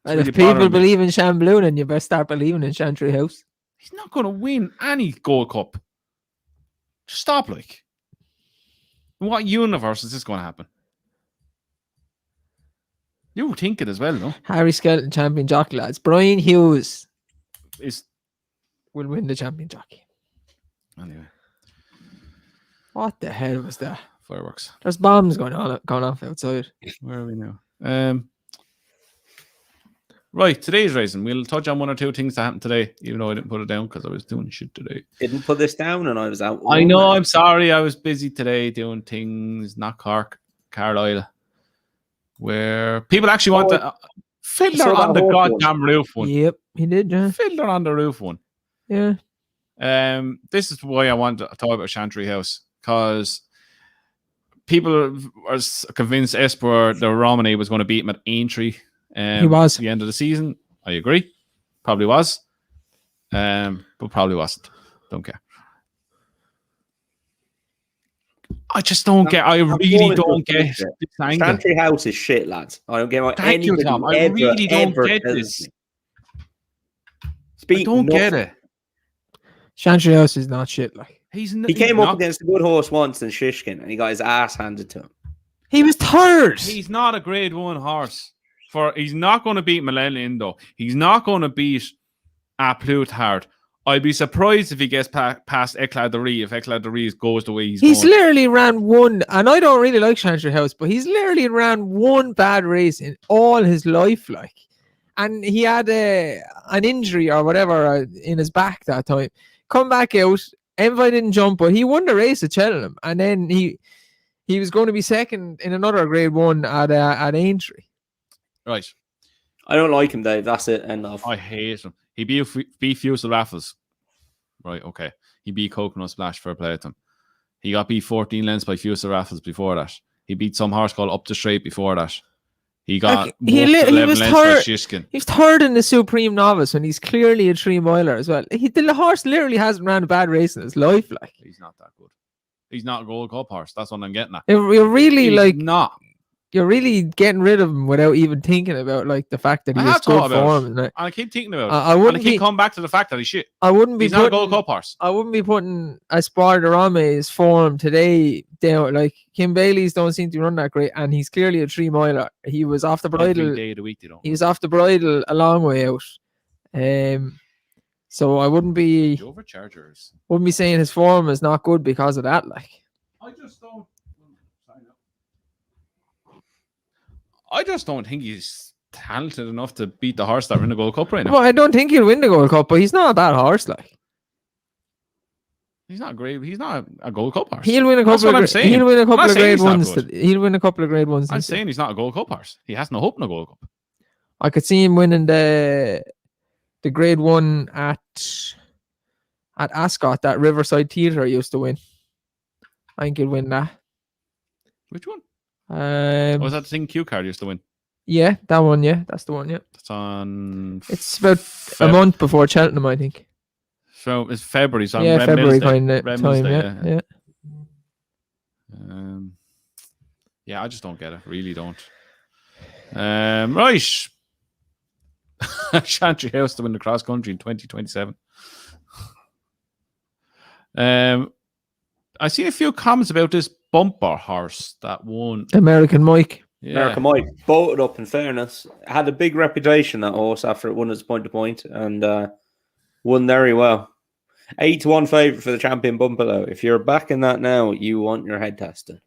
And if people believe in Shan Blues, then you better start believing in Chantry House. He's not going to win any Gold Cup. Just stop, like. In what universe is this going to happen? You think it as well, no? Harry Skelton, champion jockey, lads. Brian Hughes will win the champion jockey. Anyway. What the hell was that? Fireworks. There's bombs going off outside. Where are we now? Right, today's racing. We'll touch on 1 or 2 things that happened today, even though I didn't put it down because I was doing shit today. Didn't put this down and I was out. I know, I'm sorry. I was busy today doing things, not Cork, Carlisle, where people actually want to fiddler on the goddamn roof one. Yep, he did, yeah. Fiddler on the roof one. Yeah. This is why I want to talk about Chantry House, because people are convinced Esper, the Romney, was going to beat him at Aintree. He was. At the end of the season. I agree. Probably was. But probably wasn't. Don't care. I just don't get. I really don't get this angle. Chantry House is shit, lads. I don't get what Thank you, anybody Tom. I ever, really don't ever get tells this. me. I don't get it. Chantry House is not shit. Like He came up against a good horse once in Shishkin, and he got his ass handed to him. he was third. He's not a grade 1 horse. He's not going to beat Millennium though. He's not going to beat A Pluthard. I'd be surprised if he gets past Eclat de Ries, if Eclat de Ries goes the way he's going. Literally ran one, and I don't really like Chantry House, but he's literally ran one bad race in all his life, like. And he had an injury or whatever in his back that time. Come back out, Envoi didn't jump, but he won the race at Cheltenham, and then he was going to be second in another grade 1 at Aintree. Right. I don't like him, Dave. That's it. End of. I hate him. He beat Fusel Raffles. Right, okay. He beat Coconut Splash for a play to him. He got beat 14 lengths by Fusel Raffles before that. He beat some horse called Up the Straight before that. He got he was third. He was third in the Supreme Novice, and he's clearly a 3-miler as well. The horse literally hasn't ran a bad race in his life. Like he's not that good. He's not a Gold Cup horse. That's what I'm getting at. You're really he's not. You're really getting rid of him without even thinking about like the fact that he was good form. And I keep thinking about it. I keep coming back to the fact that he's shit. He's not a Gold Cup horse. I wouldn't be putting Espoir de Rame's form today down. Like Kim Bailey's don't seem to run that great, and he's clearly a 3-miler. He was off the bridle. Every day of the week, he was off the bridle a long way out. So I wouldn't be saying his form is not good because of that. Like I just don't think he's talented enough to beat the horse that are in the Gold Cup right now. Well, I don't think he'll win the Gold Cup, but he's not a bad horse. Like he's not great. He's not a Gold Cup horse. He'll win a couple. He'll win a couple of grade ones. He'll win a couple of grade ones. I'm saying he's not a Gold Cup horse. He has no hope in a Gold Cup. I could see him winning the grade 1 at Ascot that Riverside Theatre used to win. I think he'll win that. Which one? Was that the thing Q Card used to win? Yeah, that one. Yeah, that's the one. Yeah, it's on. It's about a month before Cheltenham, I think. So it's February. So yeah, February kind of time. Yeah. Yeah, I just don't get it. Really don't. Right. Chantry House to win the cross country in 2027. I seen a few comments about this bumper horse that won. American Mike. Yeah. American Mike bolted up, in fairness. Had a big reputation, that horse, after it won its point to point, and won very well. 8-1 favourite for the champion bumper, though. If you're backing that now, you want your head tested.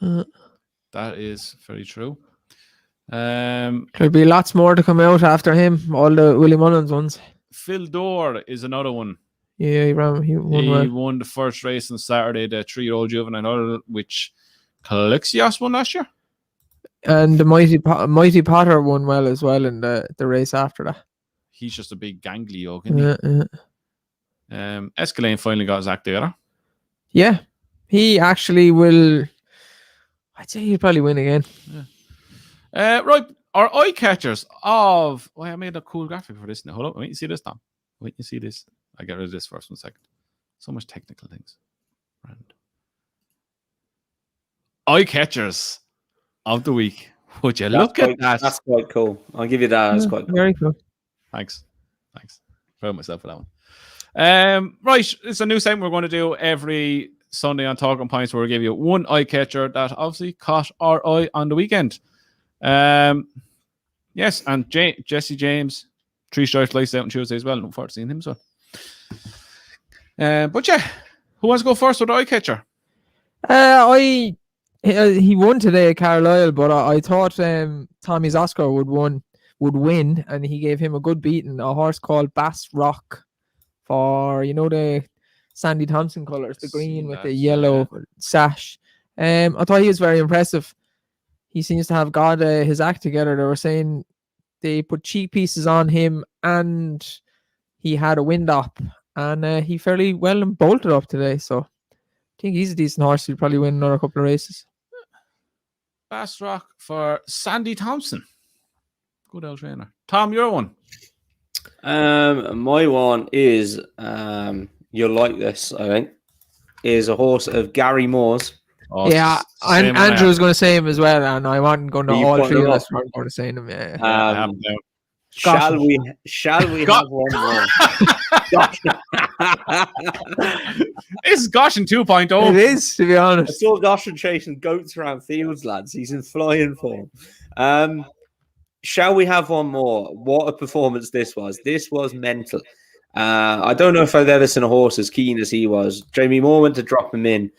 That is very true. There'll be lots more to come out after him. All the Willie Mullins ones. Phil Dore is another one. Yeah, he won the first race on Saturday, the 3-year-old juvenile, which Calixios won last year. And the Mighty Potter won well as well in the race after that. He's just a big gangly yoke, isn't he? Escalade finally got Zach Dera. Yeah, he actually will. I'd say he'll probably win again. Yeah. Right, our eye catchers of. Oh, I made a cool graphic for this now. Hold up, wait, you see this, Tom? Wait, you see this? I get rid of this first 1 second. So much technical things. Eye catchers of the week. Would you look at that? That's quite cool. I'll give you that. That's quite cool. Very cool. Thanks. Proud of myself for that one. Right, it's a new segment we're going to do every Sunday on Talking Points, where we'll give you one eye catcher that obviously caught our eye on the weekend. Yes, and Jesse James, 3 stripes lights out on Tuesday as well. Looking forward to seeing him. So, but yeah, who wants to go first with the eye catcher? He won today at Carlisle, but I thought Tommy Zosker would win, and he gave him a good beating. A horse called Bass Rock for the Sandy Thompson colours, the green with the yellow sash. I thought he was very impressive. He seems to have got his act together. They were saying they put cheek pieces on him, and he had a wind up, and he fairly well bolted up today. So I think he's a decent horse. He'll probably win another couple of races. Bass Rock for Sandy Thompson. Good old trainer. Tom, you're one. My one is you'll like this. I think is a horse of Gary Moore's. Oh, Yeah, same and one I Andrew have. was going to say him as well, and I wasn't going to. Are you All putting three of him us up? weren't going to say him. Yeah. Yeah, I have him down. Shall Gosh. we have one more? It's Goshen 2.0. It is, to be I honest. saw Goshen chasing goats around fields, lads. He's in flying form. Shall we have one more? What a performance this was. This was mental. I don't know if I've ever seen a horse as keen as he was. Jamie Moore went to drop him in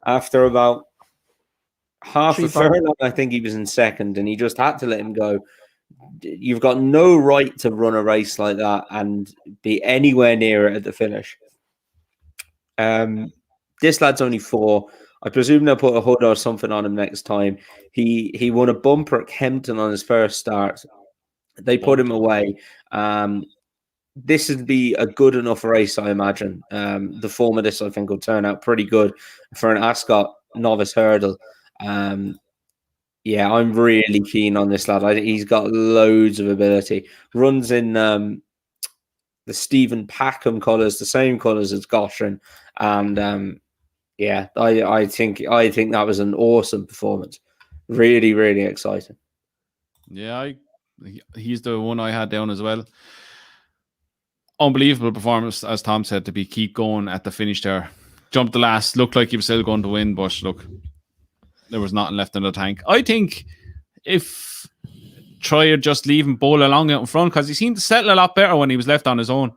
after about half a furlong. I think he was in second, and he just had to let him go. You've got no right to run a race like that and be anywhere near it at the finish. This lad's only 4. I presume they'll put a hood or something on him next time. He won a bumper at Kempton on his first start. They put him away. This would be a good enough race, I imagine. The form of this, I think, will turn out pretty good for an Ascot novice hurdle. Yeah, I'm really keen on this lad. He's got loads of ability. Runs in the Stephen Packham colours, the same colours as Goshen, and yeah, I think that was an awesome performance. Really, really exciting. Yeah, he's the one I had down as well. Unbelievable performance, as Tom said, to keep going at the finish there. Jumped the last, looked like he was still going to win, but look, there was nothing left in the tank. I think if Troyer just leave him bowl along out in front, because he seemed to settle a lot better when he was left on his own.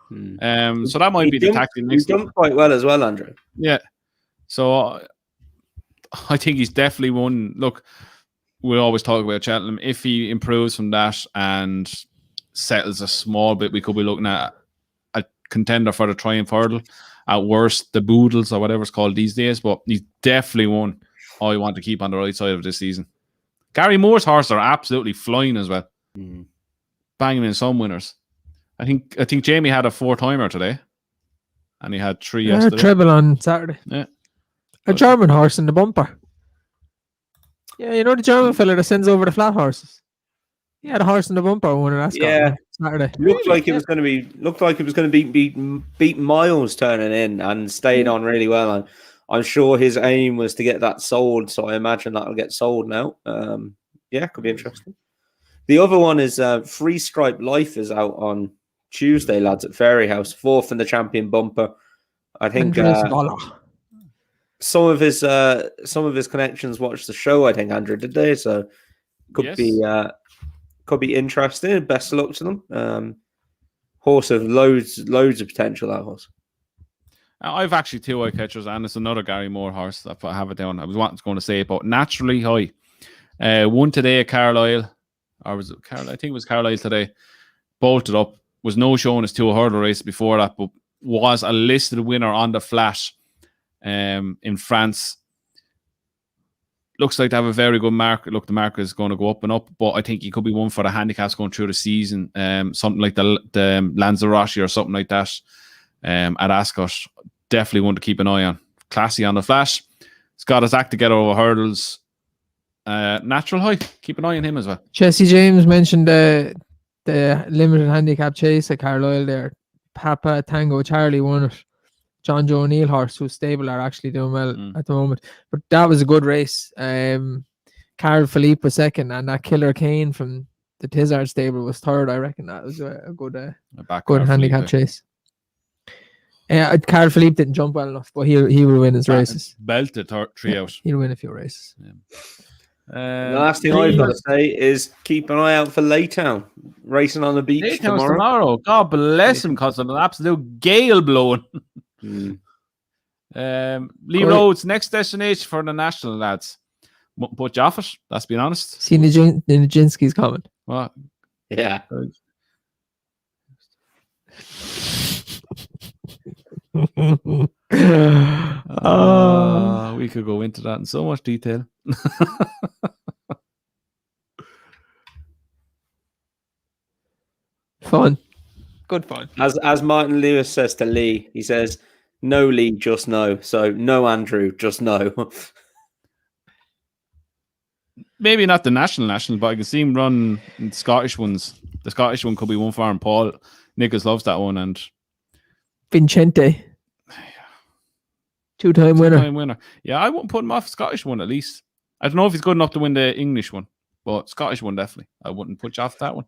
So that might be the tactic next time. He jumped quite well as well, Andrew. Yeah. So I think he's definitely one. Look, we always talk about Cheltenham. If he improves from that and settles a small bit, we could be looking at a contender for the Triumph Hurdle. At worst, the Boodles or whatever it's called these days. But he's definitely one I want to keep on the right side of this season. Gary Moore's horses are absolutely flying as well. Banging in some winners. I think Jamie had a 4-timer today. And he had 3 yesterday. Treble on Saturday. Yeah. A German horse in the bumper. Yeah, you know the German fella that sends over the flat horses. He had a horse in the bumper when it Yeah, Saturday. Looked like it was going to be beat Miles turning in and stayed on really well. And I'm sure his aim was to get that sold, so I imagine that'll get sold now. Yeah, could be interesting. The other one is Free Stripe Life is out on Tuesday, lads, at Fairy House, 4th in the champion bumper. I think some of his connections watched the show. I think Andrew did they, so could be interesting. Best of luck to them. Horse of loads of potential. That horse. I've actually 2 eye catchers, and it's another Gary Moore horse. I have it down. I was going to say about Naturally High. One today at Carlisle, or was it Carlisle? I think it was Carlisle today. Bolted up. Was no showing his 2 hurdle race before that, but was a listed winner on the flash in France. Looks like they have a very good market. Look, the market is going to go up and up, but I think he could be one for the handicaps going through the season. Something like the Lanzarote or something like that at Ascot. Definitely one to keep an eye on. Classy on the flash. He's got his act together over hurdles. Natural High. Keep an eye on him as well. Jesse James mentioned the limited handicap chase at Carlisle there. Papa Tango Charlie won it. John Joe O'Neill horse, who's stable, are actually doing well at the moment. But that was a good race. Carl Philippe was second, and that Killer Kane from the Tizard stable was third. I reckon that was a good handicap chase. Carl Philippe didn't jump well enough, but he will win his races. Belted 3 out. He'll win a few races. The last thing I've got to say is keep an eye out for Laytown racing on the beach tomorrow. God bless him, because of an absolute gale blowing. Lee Rhodes, next destination for the national lads. Put you off it, that's being honest. See Nijinsky's coming. What? Yeah. We could go into that in so much detail. Fun. Good fun. As Martin Lewis says to Lee, he says, no Lee, just no. So no Andrew, just no. Maybe not the national, but I can see him run in Scottish ones. The Scottish one could be one for him. Paul Nichols loves that one, and Vincente. Two-time winner. Yeah, I wouldn't put him off Scottish one at least. I don't know if he's good enough to win the English one, but Scottish one definitely. I wouldn't put you off that one.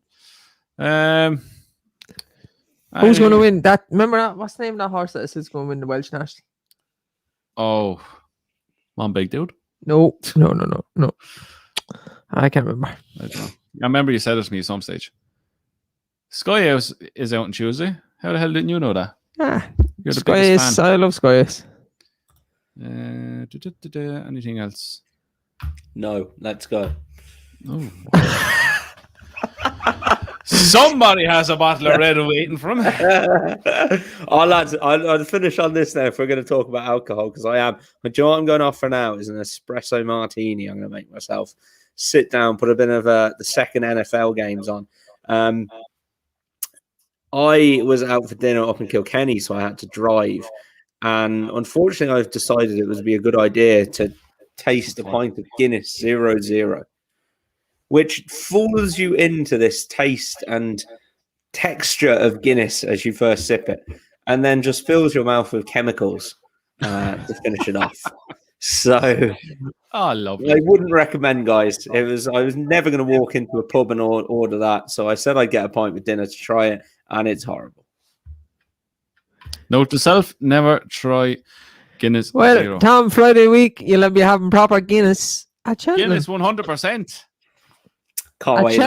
Who's going to win that? Remember that? What's the name of that horse that is going to win the Welsh National? Oh, one big dude. No. I can't remember. I don't know. I remember you said it to me at some stage. Sky House is out on Tuesday. How the hell didn't you know that? You're the Sky biggest Ace. fan. I love Sky Ace. Anything else? No, let's go. Oh. Somebody has a bottle of red waiting for him. Oh, lads, I'll finish on this now if we're going to talk about alcohol, because I am. But you know what I'm going off for now is an espresso martini. I'm going to make myself sit down, put a bit of the second NFL games on. I was out for dinner up in Kilkenny, so I had to drive. And unfortunately, I've decided it would be a good idea to taste a pint of Guinness 0-0, which fools you into this taste and texture of Guinness as you first sip it, and then just fills your mouth with chemicals to finish it off. So I love I wouldn't recommend, guys. I was never going to walk into a pub and order that. So I said I'd get a pint with dinner to try it, and it's horrible. Note to self: never try Guinness. Well, 0. Tom, Friday week you'll be having proper Guinness at Cheltenham. Guinness 100%. Can't wait.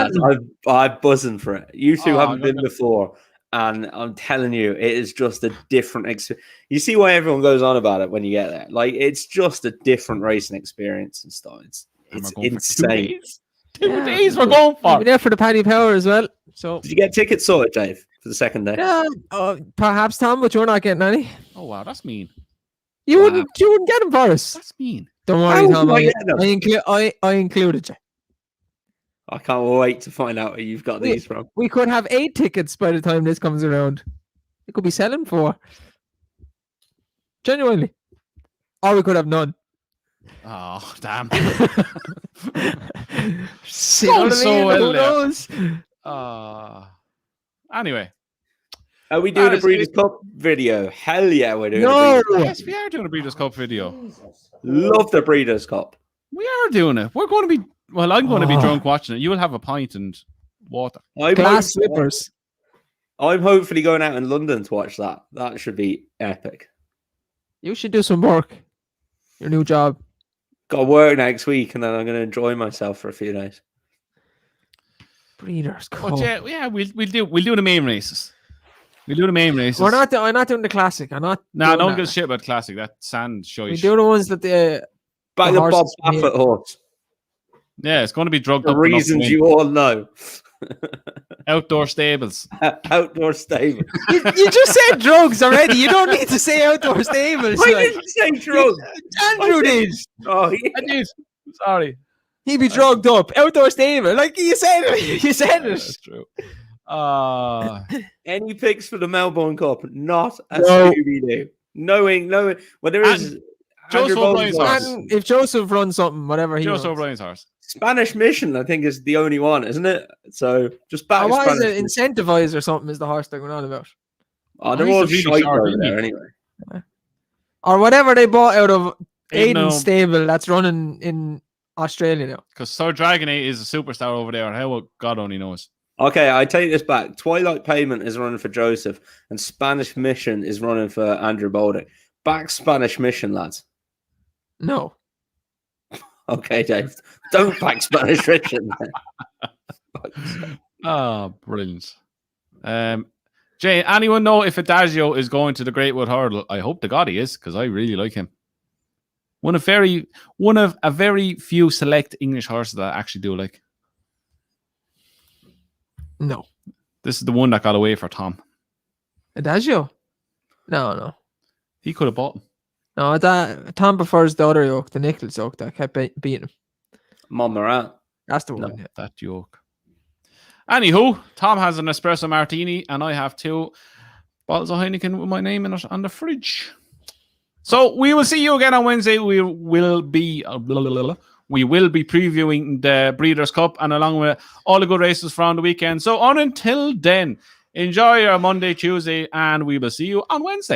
I'm buzzing for it. You two haven't been before, and I'm telling you, it is just a different experience. You see why everyone goes on about it when you get there. Like, it's just a different racing experience and stuff. It's insane. 2 days we're going for. We'll be there for the Paddy Power as well. So did you get tickets sorted, Dave, for the second day? Yeah, perhaps, Tom, but you're not getting any. Oh wow, that's mean. You wouldn't get them for us. That's mean. Don't worry, Tom. I included you. I can't wait to find out where you've got these from. We could have 8 tickets by the time this comes around. It could be selling for. Genuinely. Or we could have none. Oh, damn. See what I mean? well Who there. knows? Anyway. Are we doing a Breeders' Cup video? Hell yeah, we're doing a No. Breeders' Cup. Yes, we are doing a Breeders' Cup video. Love the Breeders' Cup. We are doing it. We're going to be, well, I'm going to be drunk watching it. You will have a pint and water. Glass slippers. I'm hopefully going out in London to watch that. That should be epic. You should do some work. Your new job. Got to work next week, and then I'm going to enjoy myself for a few days. Breeders' Cup. But we'll do the main races. We'll do the main races. I'm not doing the classic. I'm not. No one gives a shit about classic. That sand show. We do the ones that Back the Bob Baffert horse. Yeah, it's going to be drugged The up. reasons you all know. Outdoor stables. Outdoor stables. You just said drugs already. You don't need to say outdoor stables. I didn't say drugs. Andrew did. Oh, yeah. I did. Sorry. He'd be drugged up. Outdoor stable. Like you said it. You said it. That's true. Any picks for the Melbourne Cup? Not a No. Scooby-Doo. Knowing. Well, there is. Joseph O'Brien's horse. And if Joseph runs something, whatever he Joseph runs. O'Brien's horse. Spanish Mission, I think, is the only one, isn't it? So just back. Why is Spanish it Mission. incentivize or something? Is the horse they're going on about? Oh, they're he's all a really shite sharp, over isn't he? there anyway. Or whatever they bought out of Aiden's Aiden's stable that's running in Australia now. Because Sir Dragonate is a superstar over there. How God only knows. Okay, I take this back. Twilight Payment is running for Joseph, and Spanish Mission is running for Andrew Boldick. Back Spanish Mission, lads. No. Okay, Dave. Don't back Spanish Mission. Brilliant. Jay, anyone know if Adagio is going to the Great Wood Hurdle? I hope to God he is, because I really like him. One of a very few select English horses that I actually do like. No. This is the one that got away for Tom. Adagio? No. He could have bought him. No, Tom prefers the other yoke, the Nichols yoke that kept beating him. Montmorat. That's the one. No, Yeah. that yoke. Anywho, Tom has an espresso martini, and I have 2 bottles of Heineken with my name in it on the fridge. So we will see you again on Wednesday. We will be we will be previewing the Breeders' Cup and along with all the good races from the weekend. So until then, enjoy your Monday, Tuesday, and we will see you on Wednesday.